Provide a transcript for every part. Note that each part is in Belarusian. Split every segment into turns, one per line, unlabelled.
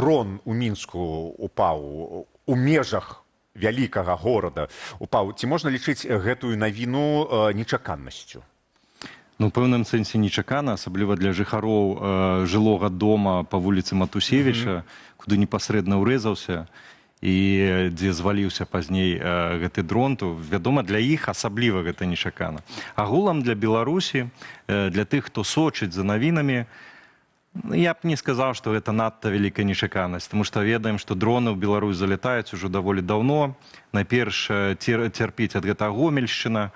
дрон у Мінску упаў у межах вялікага горада упаў. Ці можна лічыць гэтую навіну нечаканнасцю?
Ну, у пэўным сэнсе нечакана, асабліва для жыхароў жылога дома па вуліцы Матусевіча, куды непасрэдна ўрэзаўся і дзе зваліўся пазней гэты дрон, то, вядома, для іх асабліва гэта нечакана. Агулам для Беларусі, для тых, хто сочыць за навінамі, я б не сказаў, што гэта надта вялікая нечаканасць, таму што ведаем, што дроны ў Беларусь залятаюць ужо даволі даўно. Найперш цярпіць ад гэтага Гомельшчына.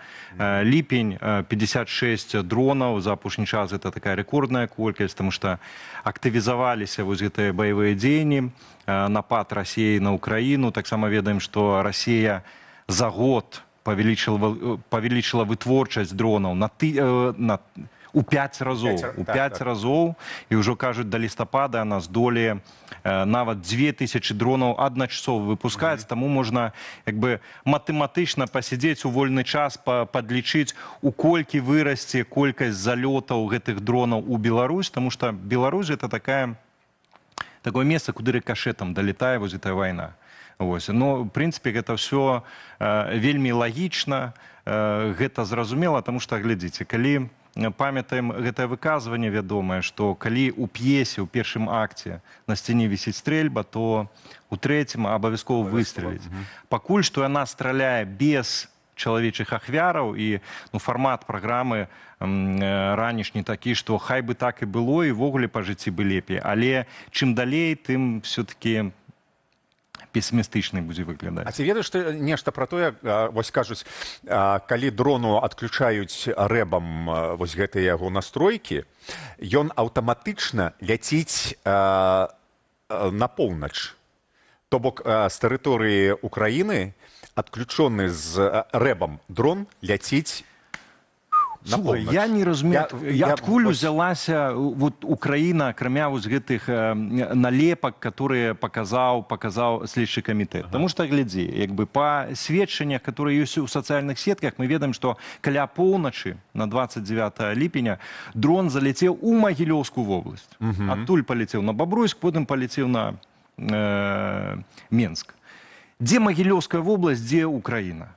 Ліпень 56 дронаў за апошні час, гэта такая рэкордная колькасць, таму што актывізаваліся вось гэтыя баявыя дзеянні, напад Расіі на Украіну. Таксама ведаем, што Расія за год павялічыла вытворчасць дронаў у 5 разоў, і ўжо кажуць, да лістапада яна здолее нават 2000 дронаў адначасова выпускаць, таму можна матэматычна пасядзець у вольны час, падлічыць, у колькі вырасце колькасць залётаў гэтых дронаў у Беларусь, таму што Беларусь гэта такое месца, куды рыкашэтам далетае вось гэтая вайна. Но, в прынцыпе, гэта ўсё вельмі лагічна, гэта зразумела, таму што, глядзіце, калі памятаем гэтае выказванне вядомае, што калі ў п'есе, у першым акце на сцяне вісіць стрэльба, то у трэцім абавязкова выстрэліць. Пакуль што яна страляе без чалавечых ахвяраў, і фармат праграмы ранішні такі, што хай бы так і было, і ввогуле па жыцці бы лепей. Але чым далей, тым все-таки песімістычнай будзе выглядаць.
А ці ведаеш ты нешта пра тое, вось кажуць, калі дрону адключаюць рэбам вось гэтыя яго настройкі, ён аўтаматычна ляціць на поўнач. То бок з тэрыторыі Украіны адключоны з рэбам дрон ляціць на поўнач.
Я не разумею, адкуль узялася Украіна, акрамя вось гэтых налепак, которые показаў следчы камітэт. Таму што, глядзі, па сведчаннях, которые ёсць у сацыяльных сетках, мы ведаем, што каля поўначы на 29 ліпеня дрон заляцеў у Магілёўскую вобласць. Адтуль паляцеў на Бабруйск, потым паляцеў на Менск. Дзе Магілёўская вобласць, дзе Украіна?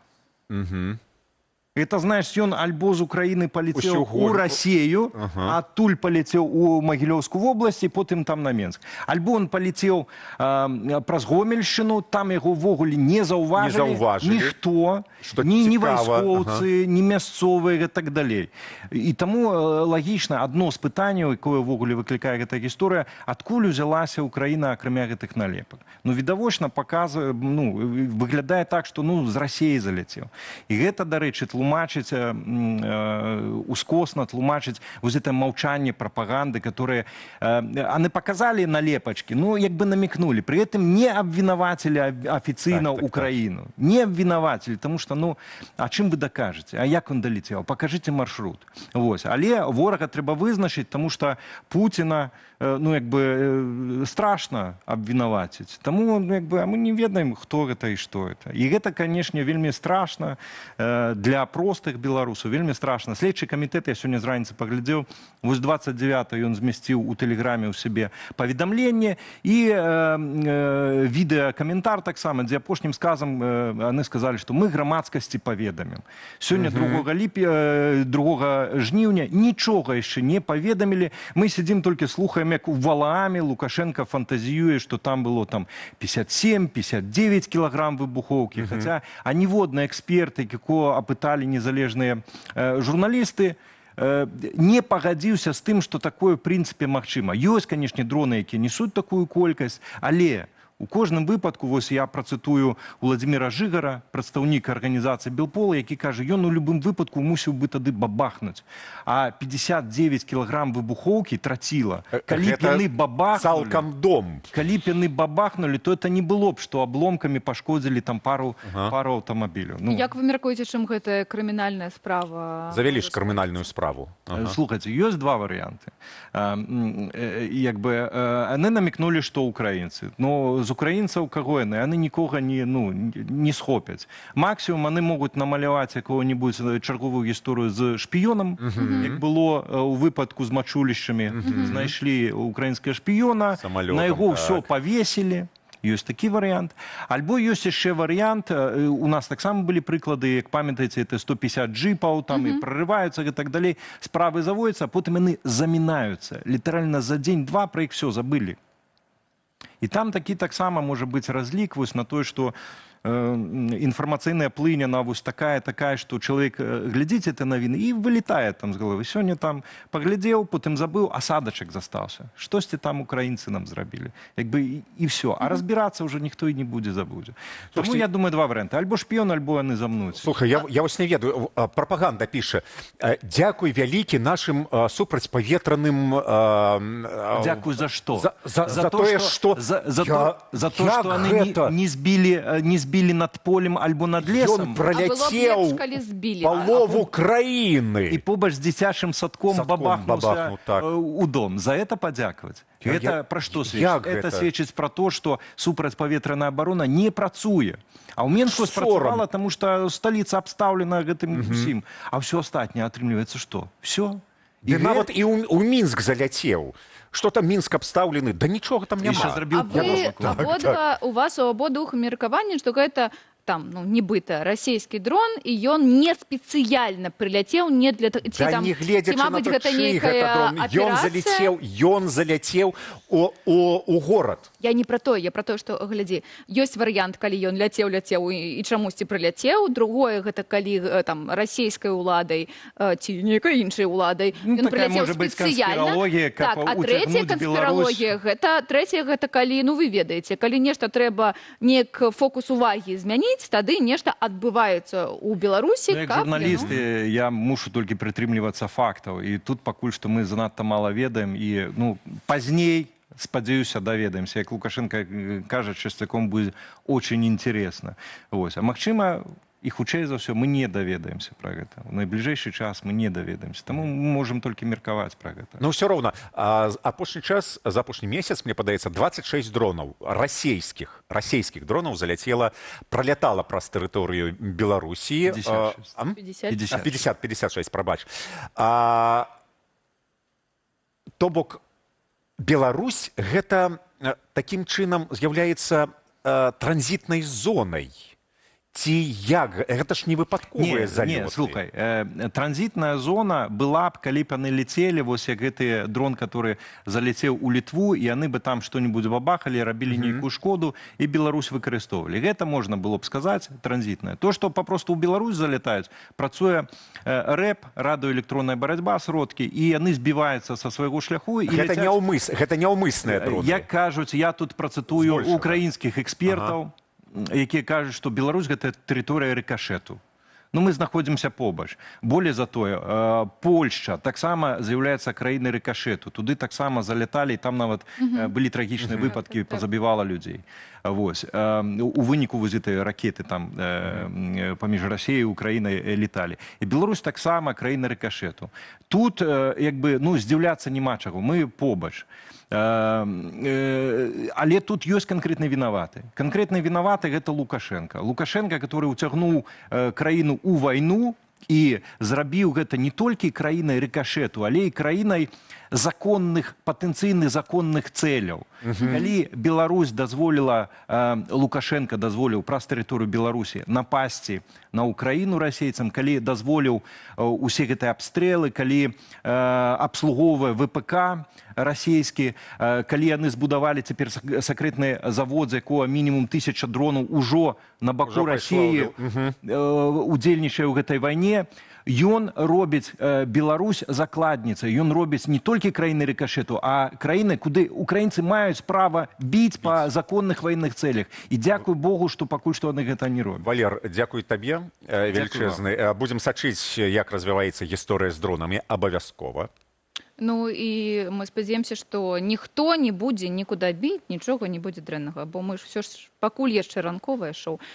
Это, знаешь, ён альбо з Украіны палецеў у Расію, адтуль палецеў у Магілёўскую вобласць, і потым там на Менск. Альбо он палецеў праз Гомельшчыну, там яго ўвогуле не заўважылі ніхто, ні вайскоўцы, ні мясцовыя і так далей. І таму лагічна, адно з пытанняў, якое ўвогуле выклікае гэтая гісторыя, адкуль узялася Украіна, акрамя гэтых налепак. Відавочна выглядае так, што з Расіі заляцеў. І гэта, дарэчы, тлумачыць ускосна, тлумачыць вось гэта маўчанне прапаганды, которые они показали налепачкі, намекнули, при этом не абвінавацілі афіцыйна Украіну. Не абвінавацілі, тому што, а чым вы дакажаце? А як он далецеў? Пакажыце маршрут. Але ворага трэба вызначыць, тому што Пуціна страшна абвінаваціць. Таму мы не ведаем, хто гэта і што гэта. І гэта, канешне, вельмі страшна для простых беларусаў, вельмі страшна. Следчы камітэт, я сёння з раніцы паглядзеў, вось 29 ён змясціў у тэлеграме ў сябе паведамленне і відэакаментар таксама, дзе апошнім сказам яны сказалі, што мы грамадскасці паведамім. Сёння 2 жніўня нічога яшчэ не паведамілі. Мы сядзім толькі слухаем, як у Валааме Лукашенко фантазіюе, што там было 57-59 кілаграм выбухоўкі. Хаця аніводны эксперт, якого апыталі незалежныя журналісты, не пагадзіўся з тым, што такое, в прынцыпе, магчыма. Ёсць, канешне, дроны, якія несуць такую колькасць, але у кожным выпадку, вось я працытую Владзіміра Жыгара, прадстаўнік арганізацыі Белпола, які кажа, ён у любым выпадку мусіў бы тады бабахнуць. А 59 кілаграм выбухоўкі траціла. Калі б яны бабахнулі, то это не было б, што абломкамі пашкодзілі там пару аўтамабіляў.
Як вы мяркуеце, чым гэтая крымінальная справа?
Завялі ж крымінальную справу.
Слухайце, ёсць два варыянты. Яны намекнулі, што украінцы. з украінцаў каго яны нікога не схопяць. Максімум яны могуць намаляваць якого-нибудь чарговую гісторыю з шпіёнам, як было у выпадку з мачулішчамі. Знайшлі украінскага шпіёна, на яго ўсё павесілі. Ёсць такі варыянт. Альбо ёсць яшчэ варыянт, у нас таксама былі прыклады, як памятаеце, это 150 джипаў, там і прорываюцца і так далей, справы заводзяцца, а потым яны замінаюцца. Літаральна за дзень-два пра іх все забылі. І там такі таксама можа быць разлік вось на тое, што інфармацыйная плыня на вось такая, што чалавек глядзіць это навіны і вылетае там з головы. Сёння там паглядзеў, потым забыў, асадачак застаўся. Штосьці там украінцы нам зрабілі. Як бы і все. А разбірацца ўжо ніхто і не будзе забудзе. Тому я думаю, два варыянты. Альбо шпіён, альбо яны замнуць.
Слухай, я вось не ведаю, прапаганда піша: дзякуй вялікі нашым супрацьпаветраным...
Дзякуй за што?
За тое, што...
За то, што яны не збілі над полем альбо над лесам.
Ён праляцеў палову краіны.
І побач з дзіцячым садком бабахнуўся у дом. За это падзякаваць. Это пра што сведчыць? Это сведчыць пра то, што супрацьпаветраная абарона не працуе. А ў Менску спрацавала, таму што сталіца абстаўлена гэтым усім. А ўсё астатняе атрымліваецца што? Всё.
І нават і ў Мінск заляцеў. Что там Мінск абстаўлены? Да нічога там няма.
У вас у абодвух меркаванне, што гэта там, нібыта, расійскі дрон, і ён не спецыяльна прыляцеў, не для...
Да не гледзячы на то, чый гэта дрон. Ён заляцеў у горад.
Я не пра тое, я пра тое, што, глядзі, ёсць варыянт, калі ён ляцеў і чамусьці прыляцеў. Другое, гэта калі там расійскай уладай ці нейкай іншай уладай ён прыляцеў спецыяльна. Так, а трэцяя канспіралогія, гэта калі, вы ведаеце, калі нешта трэба неяк фокус увагі змяніць, тады нешта адбываецца ў Беларусі.
Як журналіст, я мушу толькі прытрымлівацца фактаў. І тут пакуль што мы занадта мала ведаем. І пазней, спадзяюся, даведаемся. Як Лукашенко кажа, часцяком будзе очень интересно. А магчыма, і хутчэй за ўсё мы не даведаемся пра гэта. У найбліжэйшы час мы не даведаемся. Таму мы можам толькі меркаваць пра гэта.
Ну, ўсё роўна. Апошні час, за апошні месяц, мне падаецца, 26 дронаў, расійскіх дронаў пралятала праз тэрыторыю Беларусі. 56, прабач. То бок, Беларусь гэта такім чынам з'яўляецца транзітнай зонай. Ці як? Гэта ж не выпадковыя залёты.
Не, слухай, транзітная зона была б, калі б яны летелі, вось як гэты дрон, который заляцеў у Літву, і яны бы там што-нибудь бабахалі, рабілі нейкую шкоду, і Беларусь выкарыстоўвалі. Гэта можна было б сказаць, транзітная. То, што папросту ў Беларусь залятаюць, працуе рэп, радыёэлектронная барацьба, сродкі, і яны збіваюцца са свайго шляху.
Гэта няўмысныя дроны.
Як кажуць, я тут працытую украінскіх экспертаў, якія кажуць, што Беларусь – гэта тэрыторыя рыкашэту. Мы знаходзімся побач. Болей за тое, Польшча таксама з'яўляецца краінай рыкашэту. Туды таксама заляталі, і там нават былі трагічныя выпадкі, пазабівала людзей. У выніку гэтай ракеты там паміж Расіяй і Украінай леталі. І Беларусь таксама краіна рыкашэту. Тут, здзіўляцца няма чаго. Мы побач. Але тут ёсць канкрэтны вінаваты. Канкрэтны вінаваты – гэта Лукашенко. Лукашенко, который уцягнуў краіну ў вайну і зрабіў гэта не толькі краінай рыкашэту, але і краінай законных, патэнцыйных законных цэляў. Калі Беларусь дазволіла, Лукашенко дазволіў праз тэрыторыю Беларусі напасці на Украіну расейцам, калі дазволіў усе гэтыя абстрэлы, калі абслугоўвае ВПК расійскі, калі яны збудавалі цяпер сакрэтны завод, з якога мінімум 1000 дронаў ужо на баку Расіі удзельнічае ў гэтай вайне, ён робіць Беларусь закладніцай, ён робіць не толькі краіны рыкашэту, а краіны, куды украінцы маюць права біць па законных ваенных цэлях. І дзякуй Богу, што пакуль што яны гэта не робяць.
Валер, дзякуй табе велічэзны. Будзем сачыць, як развіваецца гісторыя з дронамі, абавязкова.
І мы спадзяемся, што ніхто не будзе нікуды біць, нічога не будзе дрэннага, бо мы ж ўсё ж пакуль яшчэ ранковае шоу.